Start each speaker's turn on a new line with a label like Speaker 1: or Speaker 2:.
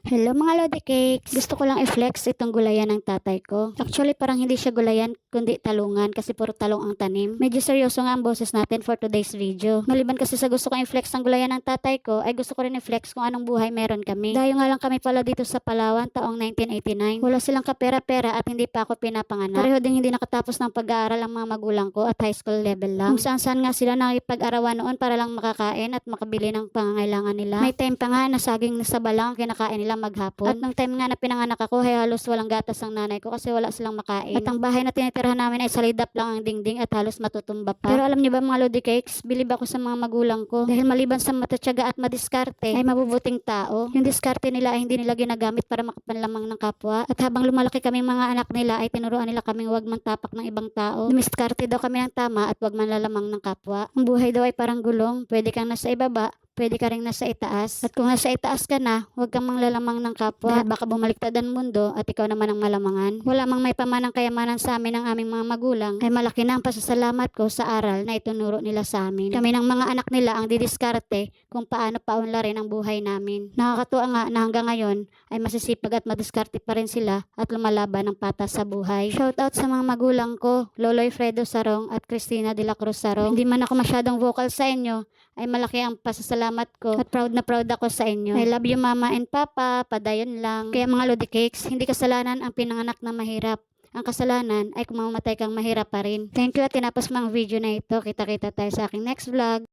Speaker 1: Hello mga Lodi Cakes! Gusto ko lang i-flex itong gulayan ng tatay ko. Actually parang hindi siya gulayan kundi talungan kasi puro talong ang tanim. Medyo seryoso nga ang boses natin for today's video. Maliban kasi sa gusto ko i-flex ang gulayan ng tatay ko ay gusto ko rin i-flex kung anong buhay meron kami. Dayo nga lang kami pala dito sa Palawan taong 1989. Wala silang kapera-pera at hindi pa ako pinapanganak. Pareho ding hindi nakatapos ng pag-aaral ang mga magulang ko at high school level lang. Kung saan-saan nga sila nakipag-arawan noon para lang makakain at makabili ng pangangailangan nila. May time pa nga na saging na saba lang ang kinakain nila maghapon. At nung time nga na pinanganak ako, ay halos walang gatas ang nanay ko kasi wala silang makain. At ang bahay na tinitirhan namin ay salidap lang ang dingding at halos matutumba pa. Pero alam niyo ba mga Lodi Cakes, bilib ako sa mga magulang ko. Dahil maliban sa matatyaga at madiskarte, ay mabubuting tao. Yung diskarte nila ay hindi nila ginagamit para makapanlamang ng kapwa. At habang lumalaki kaming mga anak nila, ay tinuruan nila kaming huwag mantapak ng ibang tao. Dumiskarte daw kami ng tama at huwag manlalamang ng kapwa. Ang buhay daw ay parang gulong. Pwede kang nasa ibaba, pwede ka rin nasa itaas. At kung nasa itaas ka na, huwag kang manglalamang ng kapwa. Dahil baka bumaliktad ang mundo at ikaw naman ang malamangan. Wala mang may pamanang kayamanan sa amin ng aming mga magulang, ay malaki na ang pasasalamat ko sa aral na itunuro nila sa amin. Kami ng mga anak nila ang didiskarte kung paano paunlarin ang buhay namin. Nakakatuwa nga na hanggang ngayon ay masisipag at madiskarte pa rin sila at lumalaban ng patas sa buhay. Shoutout sa mga magulang ko, Loloy Fredo Sarong at Cristina de la Cruz Sarong. Hindi man ako masyadong vocal sa inyo, ay malaki ang pasasalamat ko at proud na proud ako sa inyo. I love you mama and papa, padayon lang. Kaya mga Lodi Cakes, hindi kasalanan ang pinanganak na mahirap. Ang kasalanan ay kung mamamatay kang mahirap pa rin. Thank you at tinapos mo ang video na ito. Kita-kita tayo sa aking next vlog.